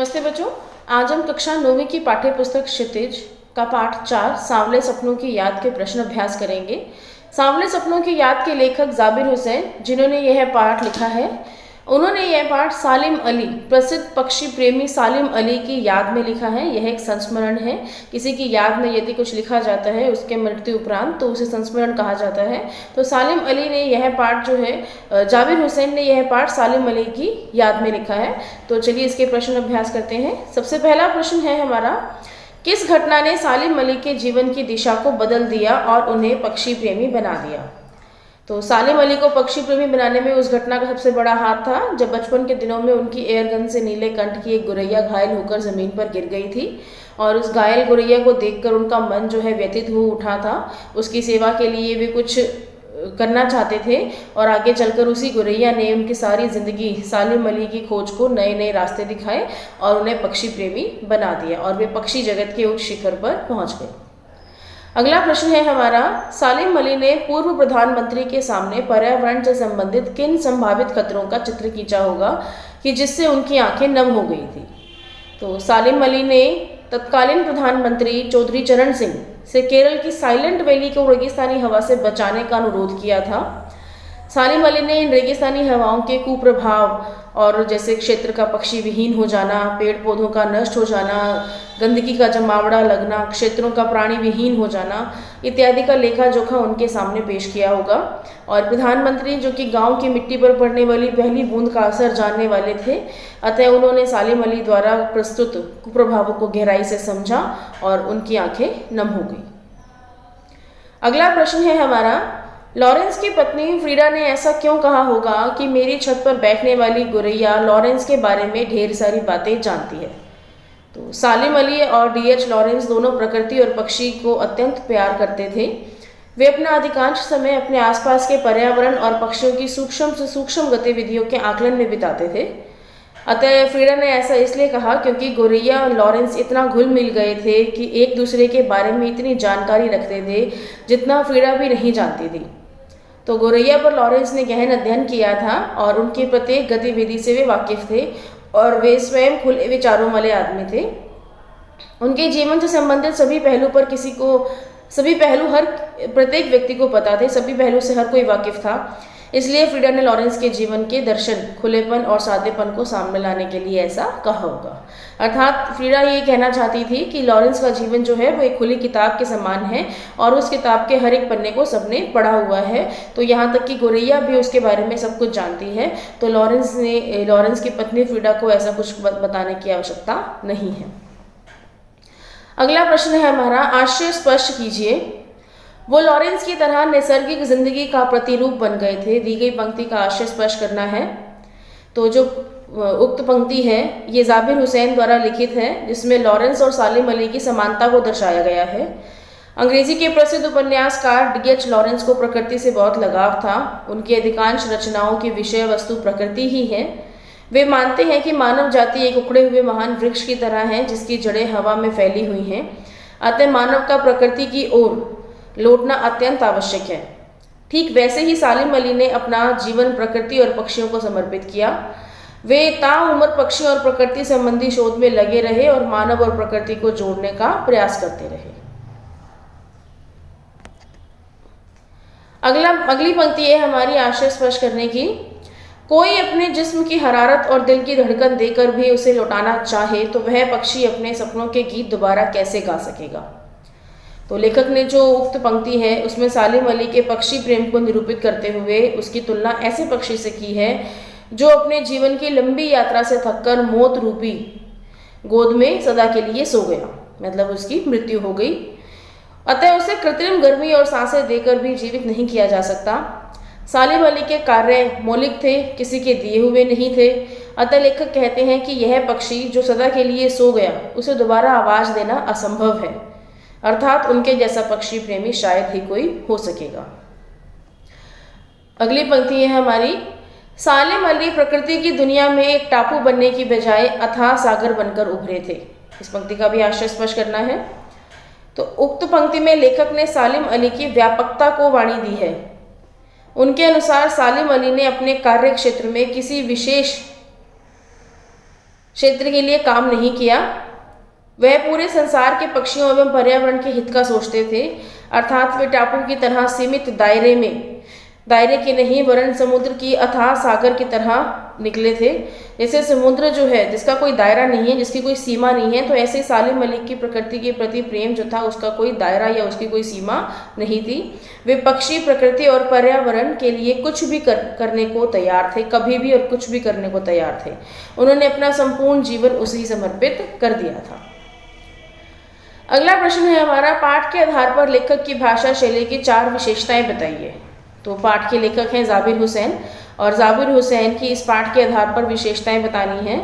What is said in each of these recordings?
नमस्ते बच्चों। आज हम कक्षा 9वीं की पाठ्य पुस्तक क्षितिज का पाठ 4 सांवले सपनों की याद के प्रश्न अभ्यास करेंगे। सांवले सपनों की याद के लेखक जाबिर हुसैन, जिन्होंने यह पाठ लिखा है, उन्होंने यह पाठ सालिम अली, प्रसिद्ध पक्षी प्रेमी सालिम अली की याद में लिखा है। यह एक संस्मरण है। किसी की याद में यदि कुछ लिखा जाता है उसके मृत्यु उपरांत तो उसे संस्मरण कहा जाता है। तो सालिम अली ने यह पाठ जो है, जाबिर हुसैन ने यह पाठ सालिम अली की याद में लिखा है। तो चलिए इसके प्रश्न अभ्यास करते हैं। सबसे पहला प्रश्न है हमारा, किस घटना ने सालिम अली के जीवन की दिशा को बदल दिया और उन्हें पक्षी प्रेमी बना दिया? तो सालिम अली को पक्षी प्रेमी बनाने में उस घटना का सबसे बड़ा हाथ था जब बचपन के दिनों में उनकी एयरगन से नीले कंठ की एक गुरैया घायल होकर ज़मीन पर गिर गई थी और उस घायल गुरैया को देखकर उनका मन जो है व्यथित हो उठा था। उसकी सेवा के लिए वे कुछ करना चाहते थे और आगे चलकर उसी गुरैया ने उनकी सारी ज़िंदगी सालिम अली की खोज को नए नए रास्ते दिखाए और उन्हें पक्षी प्रेमी बना दिया और वे पक्षी जगत के उच्च शिखर पर पहुँच गए। अगला प्रश्न है हमारा, सालिम अली ने पूर्व प्रधानमंत्री के सामने पर्यावरण से संबंधित किन संभावित खतरों का चित्र खींचा होगा कि जिससे उनकी आंखें नम हो गई थी? तो सालिम अली ने तत्कालीन प्रधानमंत्री चौधरी चरण सिंह से केरल की साइलेंट वैली को रेगिस्तानी हवा से बचाने का अनुरोध किया था। सालिम अली ने इन रेगिस्तानी हवाओं के कुप्रभाव और जैसे क्षेत्र का पक्षी विहीन हो जाना, पेड़ पौधों का नष्ट हो जाना, गंदगी का जमावड़ा लगना, क्षेत्रों का प्राणी विहीन हो जाना इत्यादि का लेखा जोखा उनके सामने पेश किया होगा। और प्रधानमंत्री जो कि गांव की मिट्टी पर पड़ने वाली पहली बूंद का असर जानने वाले थे, अतः उन्होंने सालिम अली द्वारा प्रस्तुत कुप्रभावों को गहराई से समझा और उनकी आंखें नम हो गई। अगला प्रश्न है हमारा, लॉरेंस की पत्नी फ्रीडा ने ऐसा क्यों कहा होगा कि मेरी छत पर बैठने वाली गुरैया लॉरेंस के बारे में ढेर सारी बातें जानती है? तो सालिम अली और डीएच लॉरेंस दोनों प्रकृति और पक्षी को अत्यंत प्यार करते थे। वे अपना अधिकांश समय अपने आसपास के पर्यावरण और पक्षियों की सूक्ष्म से सूक्ष्म गतिविधियों के आकलन में बिताते थे। अतः फ्रीडा ने ऐसा इसलिए कहा क्योंकि गोरैया और लॉरेंस इतना घुल मिल गए थे कि एक दूसरे के बारे में इतनी जानकारी रखते थे जितना फ्रीडा भी नहीं जानती थी। तो गोरैया पर लॉरेंस ने गहन अध्ययन किया था और उनकी प्रत्येक गतिविधि से वे वाकिफ थे और वे स्वयं खुले विचारों वाले आदमी थे। उनके जीवन से संबंधित सभी पहलू हर प्रत्येक व्यक्ति को पता थे, सभी पहलू से हर कोई वाकिफ था। इसलिए फ्रीडा ने लॉरेंस के जीवन के दर्शन, खुलेपन और सादेपन को सामने लाने के लिए ऐसा कहा होगा। अर्थात फ्रीडा ये कहना चाहती थी कि लॉरेंस का जीवन जो है वो एक खुली किताब के समान है और उस किताब के हर एक पन्ने को सबने पढ़ा हुआ है। तो यहाँ तक कि गोरैया भी उसके बारे में सब कुछ जानती है। तो लॉरेंस की पत्नी फ्रीडा को ऐसा कुछ बताने की आवश्यकता नहीं है। अगला प्रश्न है हमारा, आशय स्पष्ट कीजिए। वो लॉरेंस की तरह नैसर्गिक जिंदगी का प्रतिरूप बन गए थे। दी गई पंक्ति का आशय स्पष्ट करना है। तो जो उक्त पंक्ति है ये जाबिर हुसैन द्वारा लिखित है, जिसमें लॉरेंस और सालिम अली की समानता को दर्शाया गया है। अंग्रेजी के प्रसिद्ध उपन्यासकार डीएच लॉरेंस को प्रकृति से बहुत लगाव था। उनकी अधिकांश रचनाओं की विषय वस्तु प्रकृति ही है। वे मानते हैं कि मानव जाति एक उखड़े हुए महान वृक्ष की तरह है जिसकी जड़ें हवा में फैली हुई हैं। अतः मानव का प्रकृति की ओर लौटना अत्यंत आवश्यक है। ठीक वैसे ही सालिम अली ने अपना जीवन प्रकृति और पक्षियों को समर्पित किया। वे ताउम्र पक्षी और प्रकृति संबंधी शोध में लगे रहे और मानव और प्रकृति को जोड़ने का प्रयास करते रहे। अगली पंक्ति है हमारी आशय स्पष्ट करने की। कोई अपने जिस्म की हरारत और दिल की धड़कन देकर भी उसे लौटाना चाहे तो वह पक्षी अपने सपनों के गीत दोबारा कैसे गा सकेगा? तो लेखक ने जो उक्त पंक्ति है उसमें सालिम अली के पक्षी प्रेम को निरूपित करते हुए उसकी तुलना ऐसे पक्षी से की है जो अपने जीवन की लंबी यात्रा से थककर मौत रूपी गोद में सदा के लिए सो गया, मतलब उसकी मृत्यु हो गई। अतः उसे कृत्रिम गर्मी और सांसें देकर भी जीवित नहीं किया जा सकता। सालिम अली के कार्य मौलिक थे, किसी के दिए हुए नहीं थे। अतः लेखक कहते हैं कि यह पक्षी जो सदा के लिए सो गया उसे दोबारा आवाज़ देना असंभव है। अर्थात उनके जैसा पक्षी प्रेमी शायद ही कोई हो सकेगा। अगली पंक्ति है हमारी, सालिम अली प्रकृति की दुनिया में एक टापू बनने की बजाय अथाह सागर बनकर उभरे थे। इस पंक्ति का भी आशय स्पष्ट करना है। तो उक्त पंक्ति में लेखक ने सालिम अली की व्यापकता को वाणी दी है। उनके अनुसार सालिम अली ने अपने कार्य क्षेत्र में किसी विशेष क्षेत्र के लिए काम नहीं किया। वह पूरे संसार के पक्षियों एवं पर्यावरण के हित का सोचते थे, अर्थात वे टापू की तरह सीमित दायरे के नहीं वरन समुद्र की अथाह सागर की तरह निकले थे। जैसे समुद्र जो है जिसका कोई दायरा नहीं है, जिसकी कोई सीमा नहीं है, तो ऐसे सालिम अली की प्रकृति के प्रति प्रेम जो था उसका कोई दायरा या उसकी कोई सीमा नहीं थी। वे पक्षी, प्रकृति और पर्यावरण के लिए कुछ भी करने को तैयार थे, कभी भी और कुछ भी करने को तैयार थे। उन्होंने अपना संपूर्ण जीवन उसे ही समर्पित कर दिया था। अगला प्रश्न है हमारा, पाठ के आधार पर लेखक की भाषा शैली की 4 विशेषताएं बताइए। तो पाठ के लेखक हैं जाबिर हुसैन, और जाबिर हुसैन की इस पाठ के आधार पर विशेषताएं बतानी हैं।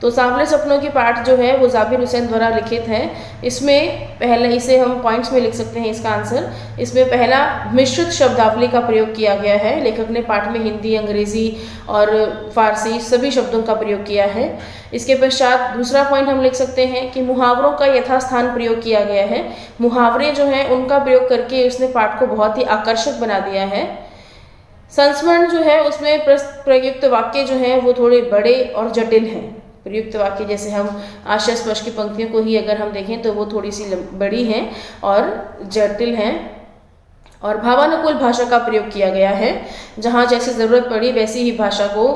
तो सांवले सपनों की पाठ जो है वो जाबिर हुसैन द्वारा लिखित है। इसमें पहले, इसे हम पॉइंट्स में लिख सकते हैं इसका आंसर। इसमें पहला, मिश्रित शब्दावली का प्रयोग किया गया है। लेखक ने पाठ में हिंदी, अंग्रेजी और फारसी सभी शब्दों का प्रयोग किया है। इसके पश्चात दूसरा पॉइंट हम लिख सकते हैं कि मुहावरों का यथास्थान प्रयोग किया गया है। मुहावरे जो हैं उनका प्रयोग करके उसने पाठ को बहुत ही आकर्षक बना दिया है। संस्मरण जो है उसमें प्रयुक्त वाक्य जो हैं वो थोड़े बड़े और जटिल हैं। प्रयुक्त वाक्य जैसे हम आशय स्पर्श की पंक्तियों को ही अगर हम देखें तो वो थोड़ी सी बड़ी हैं और जटिल हैं। और भावानुकूल भाषा का प्रयोग किया गया है, जहाँ जैसी ज़रूरत पड़ी वैसी ही भाषा को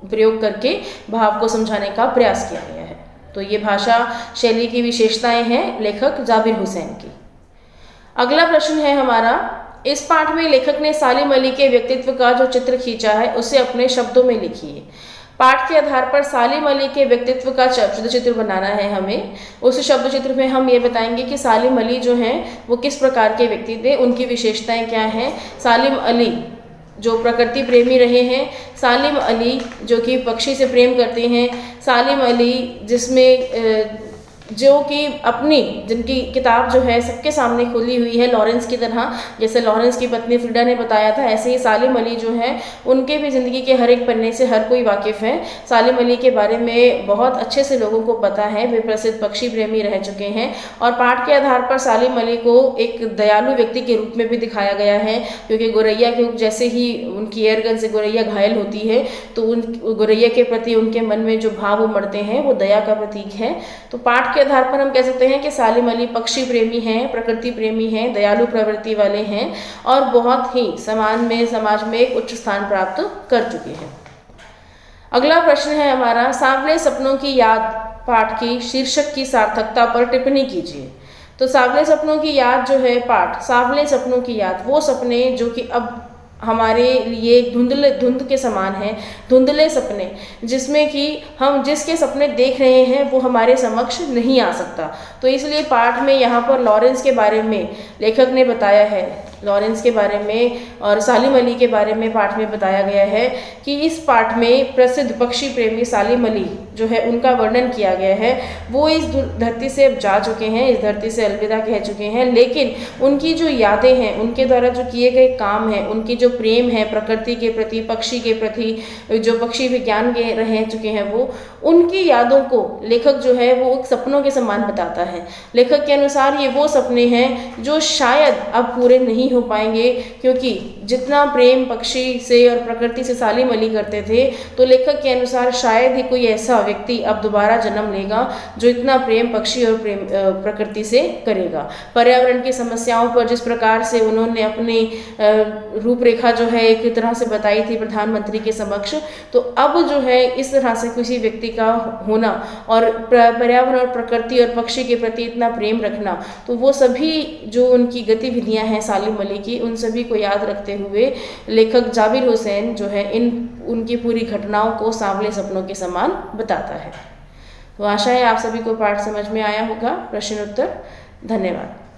प्रयोग करके भाव को समझाने का प्रयास किया गया है। तो ये भाषा शैली की विशेषताएं हैं लेखक जाबिर हुसैन की। अगला प्रश्न है हमारा, इस पाठ में लेखक ने सालिम अली के व्यक्तित्व का जो चित्र खींचा है उसे अपने शब्दों में लिखिए। पाठ के आधार पर सालिम अली के व्यक्तित्व का शब्द चित्र बनाना है हमें। उस शब्द चित्र में हम ये बताएंगे कि सालिम अली जो हैं वो किस प्रकार के व्यक्ति थे, उनकी विशेषताएं क्या हैं। सालिम अली जो प्रकृति प्रेमी रहे हैं, सालिम अली जो कि पक्षी से प्रेम करते हैं, सालिम अली जिसमें जो कि अपनी, जिनकी किताब जो है सबके सामने खुली हुई है लॉरेंस की तरह, जैसे लॉरेंस की पत्नी फ्रीडा ने बताया था, ऐसे ही सालिम अली जो है उनके भी ज़िंदगी के हर एक पन्ने से हर कोई वाकिफ़ है। सालिम अली के बारे में बहुत अच्छे से लोगों को पता है, वे प्रसिद्ध पक्षी प्रेमी रह चुके हैं। और पाठ के आधार पर सालिम अली को एक दयालु व्यक्ति के रूप में भी दिखाया गया है, क्योंकि गोरैया के जैसे ही उनकी एयरगन से गोरैया घायल होती है तो उन गोरैया के प्रति उनके मन में जो भाव उमड़ते हैं वो दया का प्रतीक है। तो पाठ के आधार पर हम कह सकते हैं कि सालिम अली पक्षी प्रेमी हैं, प्रकृति प्रेमी हैं, दयालु प्रवृत्ति वाले हैं और बहुत ही समाज में एक उच्च स्थान प्राप्त कर चुके हैं। अगला प्रश्न है हमारा, सांवले सपनों की याद पाठ की शीर्षक की सार्थकता पर टिप्पणी कीजिए। तो सांवले सपनों की याद जो है पाठ, सांवले सपनों की याद, वो सपने जो कि अब हमारे लिए धुंध के समान है, धुंधले सपने, जिसमें कि हम जिसके सपने देख रहे हैं वो हमारे समक्ष नहीं आ सकता। तो इसलिए पाठ में यहाँ पर लॉरेंस के बारे में लेखक ने बताया है, लॉरेंस के बारे में और सालिम अली के बारे में पाठ में बताया गया है कि इस पाठ में प्रसिद्ध पक्षी प्रेमी सालिम अली जो है उनका वर्णन किया गया है। वो इस धरती से अब जा चुके हैं, इस धरती से अलविदा कह चुके हैं, लेकिन उनकी जो यादें हैं, उनके द्वारा जो किए गए काम हैं, उनकी जो प्रेम है प्रकृति के प्रति, पक्षी के प्रति, जो पक्षी विज्ञान के रह चुके हैं वो, उनकी यादों को लेखक जो है वो एक सपनों के समान बताता है। लेखक के अनुसार ये वो सपने हैं जो शायद अब पूरे नहीं हो पाएंगे, क्योंकि जितना प्रेम पक्षी से और प्रकृति से सालिम अली करते थे, तो लेखक के अनुसार शायद ही कोई ऐसा व्यक्ति अब दोबारा जन्म लेगा जो इतना प्रेम पक्षी और प्रकृति से करेगा। पर्यावरण की समस्याओं पर जिस प्रकार से उन्होंने अपनी रूपरेखा जो है एक तरह से बताई थी प्रधानमंत्री के समक्ष, तो अब जो है इस तरह से किसी व्यक्ति का होना और पर्यावरण और प्रकृति और पक्षी के प्रति इतना प्रेम रखना, तो वो सभी जो उनकी गतिविधियां हैं सालिम अली की, उन सभी को याद रखते हुए लेखक जाबिर हुसैन जो है उनकी पूरी घटनाओं को सांवले सपनों के समान बताता है। तो आशा है आप सभी को पाठ समझ में आया होगा। प्रश्न उत्तर। धन्यवाद।